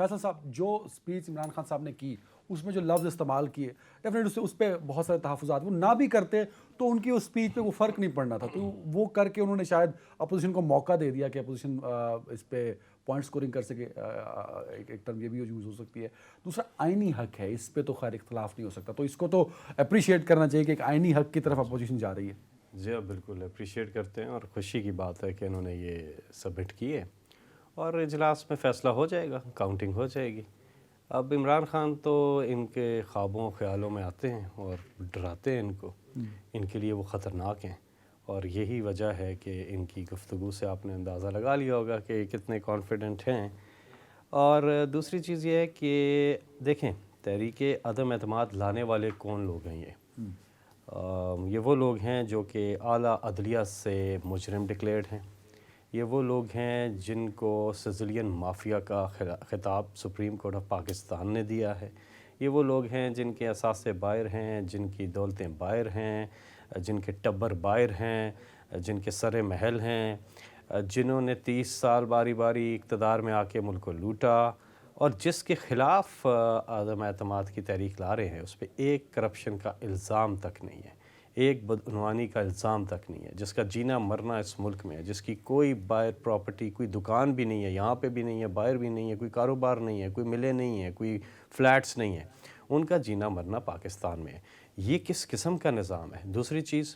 फैसल साहब, जो स्पीच इमरान खान साहब ने की उसमें जो लफ्ज़ इस्तेमाल किए, डेफिनेटली उससे उस पर बहुत सारे तहफ़्फ़ुज़ात, वो ना भी करते तो उनकी उस स्पीच पे वो फ़र्क नहीं पड़ना था। तो वो करके उन्होंने शायद अपोजिशन को मौका दे दिया कि अपोजिशन इस पे पॉइंट स्कोरिंग कर सके। एक टर्म ये भी यूज़ हो सकती है। दूसरा आइनी हक है, इस पे तो खैर इख्तलाफ नहीं हो सकता, तो इसको तो अप्रिशिएट करना चाहिए कि एक आइनी हक की तरफ अपोजिशन जा रही है। जी हाँ, बिल्कुल अप्रिशिएट करते हैं और ख़ुशी की बात है कि इन्होंने ये सबमिट किए और इजलास में फ़ैसला हो जाएगा, काउंटिंग हो जाएगी। अब इमरान खान तो इनके ख्वाबों ख्यालों में आते हैं और डराते हैं इनको, इनके लिए वो ख़तरनाक हैं और यही वजह है कि इनकी गुफ्तगू से आपने अंदाज़ा लगा लिया होगा कि कितने कॉन्फिडेंट हैं। और दूसरी चीज़ ये है कि देखें, तहरीक अदम एतमाद लाने वाले कौन लोग हैं ये? ये वो लोग हैं जो कि आला अदलिया से मुजरिम डिक्लेयर्ड हैं। ये वो लोग हैं जिनको सिजिलियन माफिया का खिताब सुप्रीम कोर्ट ऑफ पाकिस्तान ने दिया है। ये वो लोग हैं जिनके असासे बाहर हैं, जिनकी दौलतें बाहर हैं, जिनके टब्बर बाहर हैं, जिनके सरे महल हैं, जिन्होंने 30 साल बारी बारी इक़्तिदार में आके मुल्क को लूटा और जिसके ख़िलाफ़ आदम एतमाद की तहरीक ला रहे हैं, उस पर एक करप्शन का इल्ज़ाम तक नहीं है, एक बदउनवानी का इल्ज़ाम तक नहीं है, जिसका जीना मरना इस मुल्क में है, जिसकी कोई बाहर प्रॉपर्टी, कोई दुकान भी नहीं है, यहाँ पे भी नहीं है, बाहर भी नहीं है, कोई कारोबार नहीं है, कोई मिले नहीं है, कोई फ्लैट्स नहीं है, उनका जीना मरना पाकिस्तान में है। ये किस किस्म का निज़ाम है? दूसरी चीज़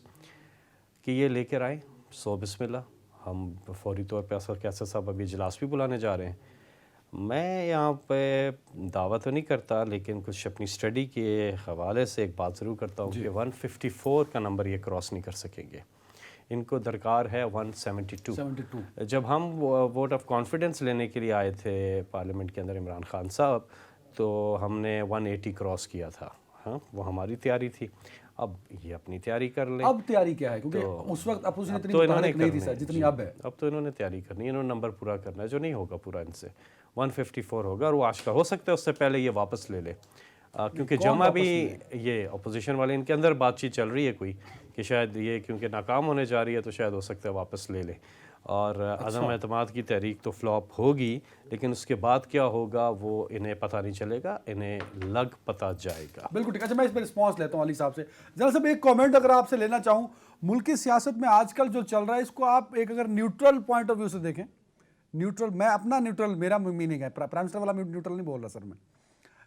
कि ये लेकर आए, सो बिस्मिल्लाह, हम फौरी तौर पर असर कैसर साहब अभी इजलास भी बुलाने जा रहे हैं। मैं यहाँ पे दावा तो नहीं करता, लेकिन कुछ अपनी स्टडी के हवाले से एक बात ज़रूर करता हूँ कि 154 का नंबर ये क्रॉस नहीं कर सकेंगे। इनको दरकार है 172। जब हम वोट ऑफ कॉन्फिडेंस लेने के लिए आए थे पार्लियामेंट के अंदर इमरान खान साहब, तो हमने 180 क्रॉस किया था। हाँ, वो हमारी तैयारी थी। अब ये अपनी तैयारी कर लें। अब तैयारी क्या है, क्योंकि तो उस वक्त अपोजिशन इतनी तो इन्होंने मुतहरिक नहीं थी करनी सर है जितनी जी, अब है। अब तो इन्होंने तैयारी करनी है, इन्होंने नंबर पूरा करना है, जो नहीं होगा पूरा इनसे 154 होगा और वो आज का हो सकता है उससे पहले ये वापस ले ले, क्योंकि कौन जमा वापस भी ले? ये अपोजिशन वाले, इनके अंदर बातचीत चल रही है कोई कि शायद ये क्योंकि नाकाम होने जा रही है तो शायद हो सकता है वापस ले ले। और अदम एतमाद की तहरीक तो फ्लॉप होगी, लेकिन उसके बाद क्या होगा वो इन्हें पता नहीं चलेगा, इन्हें लग पता जाएगा। बिल्कुल ठीक है। अच्छा, मैं इस पर रिस्पॉन्स लेता हूँ अली साहब से। जरा सब एक कमेंट अगर आपसे लेना चाहूँ, मुल्क की सियासत में आजकल जो चल रहा है इसको आप एक अगर न्यूट्रल पॉइंट ऑफ व्यू से देखें, न्यूट्रल, मैं अपना न्यूट्रल, मेरा मीनिंग है, प्राइम मिनिस्टर वाला न्यूट्रल नहीं बोल रहा सर मैं,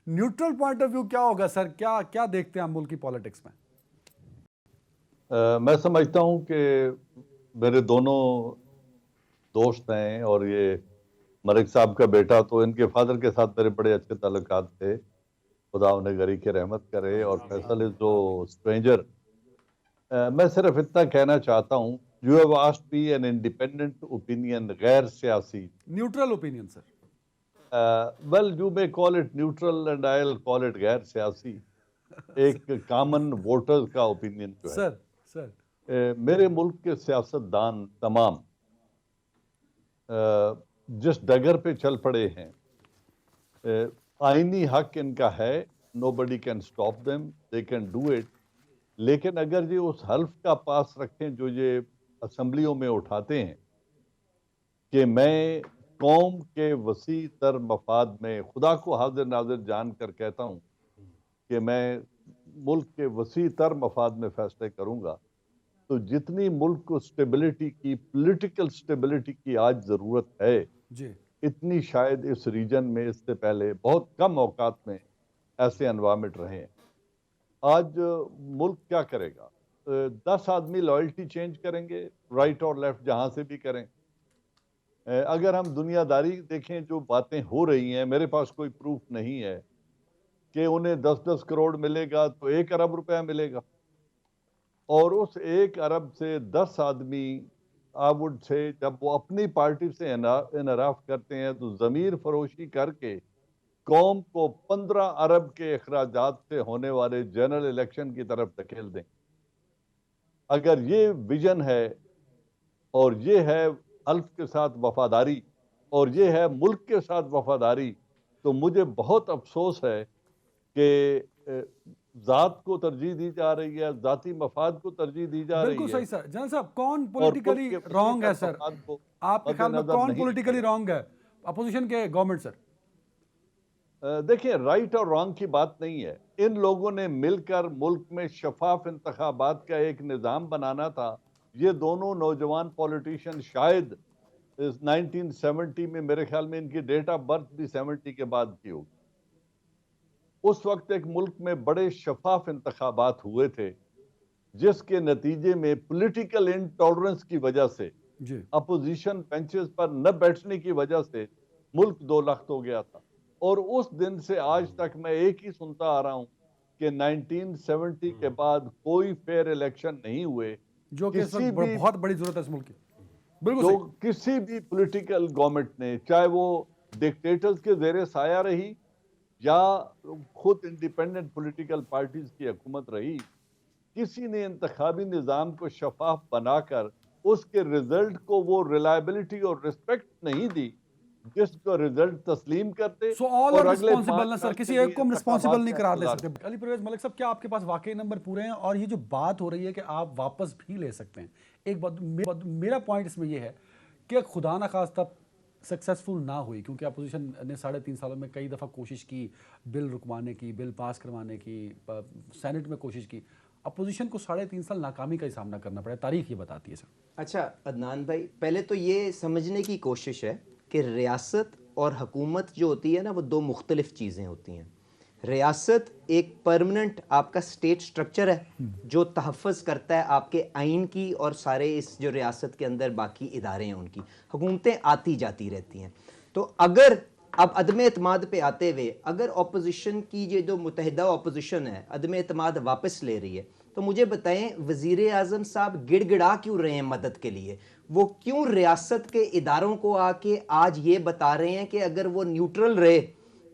न्यूट्रल पॉइंट ऑफ व्यू क्या होगा सर? क्या क्या देखते हैं हम मुल्क की पॉलिटिक्स में? मैं समझता हूं कि मेरे दोनों दोस्त हैं और ये मलिक साहब का बेटा, तो इनके फादर के साथ मेरे बड़े अच्छे ताल्लुकात थे, खुदा उन्हें गरी की रहमत करे। और फैसल इज जो स्ट्रेंजर, मैं सिर्फ इतना कहना चाहता हूं, you have asked me an independent opinion, गैर सियासी, neutral opinion sir. Well you may call it neutral and I will call it गैर सियासी, एक कॉमन वोटर का ओपिनियन जो है। सर सर मेरे मुल्क के सियासतदान तमाम जिस डगर पे चल पड़े हैं, आईनी हक इनका है, nobody can stop them, they can do it. लेकिन अगर ये उस हल्फ का पास रखें जो ये असम्बलियों में उठाते हैं कि मैं कौम के वसी तर मफाद में, खुदा को हाजिर नाजिर जान कर कहता हूं कि मैं मुल्क के वसी तर मफाद में फैसले करूंगा, तो जितनी मुल्क को स्टेबिलिटी की, पॉलिटिकल स्टेबिलिटी की आज जरूरत है, जी, इतनी शायद इस रीजन में इससे पहले बहुत कम औकात में ऐसे एनवायरमेंट रहे हैं। आज मुल्क क्या करेगा? 10 आदमी लॉयल्टी चेंज करेंगे, राइट और लेफ्ट जहां से भी करें। अगर हम दुनियादारी देखें, जो बातें हो रही हैं, मेरे पास कोई प्रूफ नहीं है कि उन्हें 10-10 करोड़ मिलेगा तो 1 अरब रुपया मिलेगा, और उस 1 अरब से 10 आदमी आवुड से जब वो अपनी पार्टी से इनराफ करते हैं तो ज़मीर फरोशी करके कौम को 15 अरब के अखराजात से होने वाले जनरल इलेक्शन की तरफ धकेल दें। अगर ये विजन है और ये है अल्फ के साथ वफादारी और ये है मुल्क के साथ वफादारी, तो मुझे बहुत अफसोस है कि जात को तरजीह दी जा रही है, जाती मफाद को तरजीह दी जा रही बिल्कुल है, सही सर। जनरल साहब, कौन और मुल्क पॉलिटिकली के रॉन्ग है वसीयत सर? मफाद को आपके ख्याल में मद्देनजर कौन नहीं रखा पॉलिटिकली जाता। रॉन्ग है? अपोजिशन के गवर्नमेंट सर? देखिए, राइट और रॉन्ग की बात नहीं है। इन लोगों ने मिलकर मुल्क में शफाफ इंतखाबात का एक निज़ाम बनाना था। ये दोनों नौजवान पॉलिटिशियन शायद इस 1970 में, मेरे ख्याल में इनकी डेट ऑफ बर्थ भी 70 के बाद की होगी। उस वक्त एक मुल्क में बड़े शफाफ इंतखाबात हुए थे, जिसके नतीजे में पॉलिटिकल इंटॉलरेंस की वजह से, जी अपोजिशन बेंचेस पर न बैठने की वजह से मुल्क दो लख्त हो गया था। और उस दिन से आज तक मैं एक ही सुनता आ रहा हूं कि 1970 के बाद कोई फेयर इलेक्शन नहीं हुए। जो कि इस वक्त किसी भी बहुत बड़ी जरूरत है इस मुल्क की। बिल्कुल जो सही। किसी भी पॉलिटिकल गवर्नमेंट ने, चाहे वो डिक्टेटर्स के जेरे साया रही या खुद इंडिपेंडेंट पॉलिटिकल पार्टीज की हुकूमत रही, किसी ने इंतखाबी निज़ाम को शफाफ बनाकर उसके रिजल्ट को वो रिलायबिलिटी और रिस्पेक्ट नहीं दी जिसको रिजल्ट तस्लीम करते सो ऑल और आर अगले रिस्पॉन्सिबल 5 ना साल सर, किसी के लिए एक को हम रिस्पॉन्सिबल इंतखाबात नहीं का करार दे इंतजार सकते। अली परवेज मलिक साहब, क्या आपके पास वाकई नंबर पूरे हैं और ये जो बात हो रही है कि आप वापस भी ले सकते हैं, एक बात मेरा पॉइंट इसमें ये है कि खुदा ना खास्ता सक्सेसफुल ना हुई, क्योंकि अपोजिशन ने 3.5 सालों में कई दफ़ा कोशिश की, बिल रुकवाने की, बिल पास करवाने की, सेनेट में कोशिश की। अपोजिशन को 3.5 साल नाकामी का ही सामना करना पड़ा, तारीख ये बताती है सर। अच्छा अदनान भाई, पहले तो ये समझने की कोशिश है कि रियासत और हुकूमत जो होती है ना, वो दो मुख्तलिफ चीज़ें होती हैं। रियासत एक परमानेंट आपका स्टेट स्ट्रक्चर है जो तहफ़्फ़ुज़ करता है आपके आइन की और सारे इस जो रियासत के अंदर बाकी इदारे हैं उनकी। हुकूमतें आती जाती रहती हैं। तो अगर अब अदम एतमाद पे आते हुए अगर अपोजिशन की ये जो मुतहदा अपोजिशन है अदम एतमाद वापस ले रही है, तो मुझे बताएं वज़ीर आज़म साहब गिड़गिड़ा क्यों रहे हैं मदद के लिए? वो क्यों रियासत के इदारों को आके आज ये बता रहे हैं कि अगर वो न्यूट्रल रहे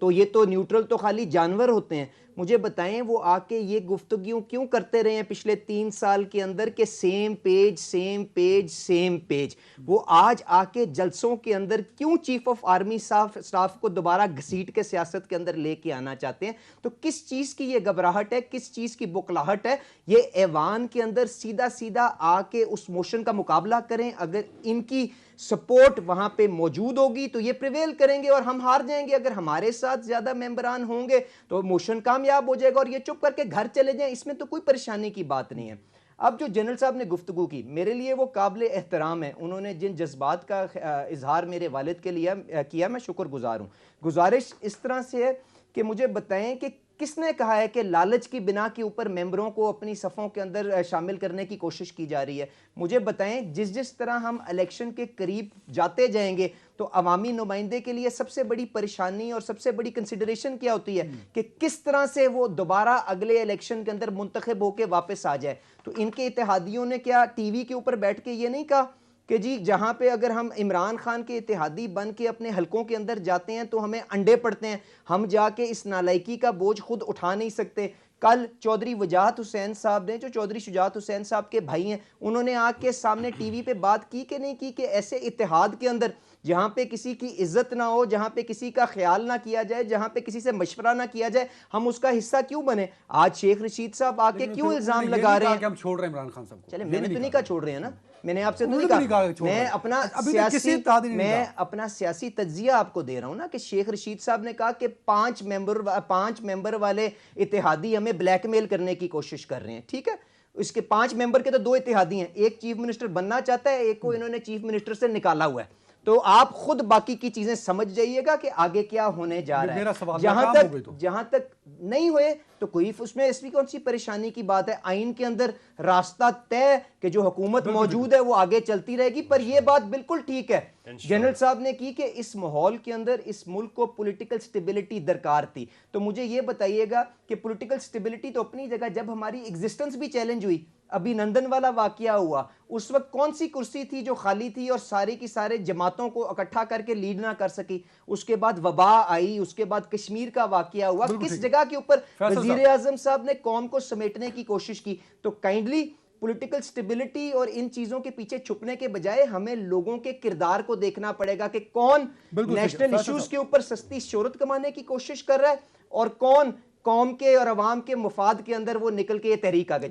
तो ये तो न्यूट्रल तो खाली जानवर होते हैं? मुझे बताएं वो आके ये गुफ्तगू क्यों करते रहे हैं पिछले 3 साल के अंदर के same page same page same page? वो आज आके जलसों के अंदर क्यों चीफ ऑफ आर्मी स्टाफ को दोबारा घसीट के सियासत के अंदर लेके आना चाहते हैं? तो किस चीज़ की ये घबराहट है, किस चीज़ की बुखलाहट है? ये ऐवान के अंदर सीधा सीधा आके उस मोशन का मुकाबला करें। अगर इनकी सपोर्ट वहां पे मौजूद होगी तो ये प्रिवेल करेंगे और हम हार जाएंगे। अगर हमारे साथ ज्यादा मेंबरान होंगे तो मोशन कामयाब हो जाएगा और ये चुप करके घर चले जाएं, इसमें तो कोई परेशानी की बात नहीं है। अब जो जनरल साहब ने गुफ्तगू की, मेरे लिए वो काबिल एहतराम है। उन्होंने जिन जज्बात का इजहार मेरे वालिद के लिए किया, मैं शुक्रगुजार हूँ। गुजारिश इस तरह से है कि मुझे बताएं कि किसने कहा है कि लालच की बिना के ऊपर मेंबरों को अपनी सफ़ों के अंदर शामिल करने की कोशिश की जा रही है? मुझे बताएं, जिस जिस तरह हम इलेक्शन के करीब जाते जाएंगे तो अवामी नुमाइंदे के लिए सबसे बड़ी परेशानी और सबसे बड़ी कंसिडरेशन क्या होती है कि किस तरह से वो दोबारा अगले इलेक्शन के अंदर मुंतखब होकर वापस आ जाए। तो इनके इत्तेहादियों ने क्या टीवी के ऊपर बैठ के ये नहीं कहा कि जी जहां पे अगर हम इमरान खान के इत्तेहादी बन के अपने हलकों के अंदर जाते हैं तो हमें अंडे पड़ते हैं, हम जाके इस नालायकी का बोझ खुद उठा नहीं सकते? कल चौधरी वजाहत हुसैन साहब ने, जो चौधरी शुजात हुसैन साहब के भाई हैं, उन्होंने आके सामने टीवी पे बात की कि नहीं की कि ऐसे इत्तेहाद के अंदर जहां पे किसी की इज्जत ना हो, जहां पे किसी का ख्याल ना किया जाए, जहां पे किसी से मशवरा ना किया जाए, हम उसका हिस्सा क्यों बने? आज शेख रशीद साहब आके क्यों इल्जाम लगा रहे हैं कि हम छोड़ रहे हैं इमरान खान साहब को? चले, मैंने तो नहीं कहा छोड़ रहे हैं ना, मैंने आपसे तो नहीं उन्होंने तो नहीं कहा, कहा कि छोड़ रहे मैं हैं। अपना अभी तक किसी सियासी इत्तेहादी ने नहीं मैं कहा। अपना सियासी तज्जिया आपको दे रहा हूं ना कि शेख रशीद साहब ने कहा कि 5 मेंबर वाले इत्तेहादी हमें ब्लैकमेल करने की कोशिश कर रहे हैं। ठीक है, इसके 5 मेंबर के तो 2 इत्तेहादी हैं, एक चीफ मिनिस्टर बनना चाहता है, एक को इन्होंने चीफ मिनिस्टर से निकाला हुआ है। तो आप खुद बाकी की चीजें समझ जाइएगा कि आगे क्या होने जा रहा मेरा है। सवाल, जहां नाकाम हो गई तो। जहां तक नहीं हुए तो कोई उसमें इसमें कौन सी परेशानी की बात है? आइन के अंदर रास्ता तय कि जो हुकूमत मौजूद है वो आगे चलती रहेगी। पर यह बात बिल्कुल ठीक है जनरल साहब ने की कि इस माहौल के अंदर इस मुल्क को पॉलिटिकल स्टेबिलिटी दरकार थी। तो मुझे यह बताइएगा कि पॉलिटिकल स्टेबिलिटी तो अपनी जगह, जब हमारी एग्जिस्टेंस भी चैलेंज हुई, अभिनंदन वाला वाकया हुआ, उस वक्त कौन सी कुर्सी थी जो खाली थी और सारी की सारे जमातों को इकट्ठा करके लीड ना कर सकी? उसके बाद वबा आई, उसके बाद कश्मीर का वाकया हुआ, किस जगह के ऊपर वजीर आजम साहब ने कौम को समेटने की कोशिश की? तो काइंडली पॉलिटिकल स्टेबिलिटी और इन चीजों के पीछे छुपने के बजाय हमें लोगों के किरदार को देखना पड़ेगा कि कौन नेशनल इश्यूज के ऊपर सस्ती शोहरत कमाने की कोशिश कर रहा है और कौन कौम के और अवाम के मुफाद के अंदर वो निकल के ये तहरीक आगे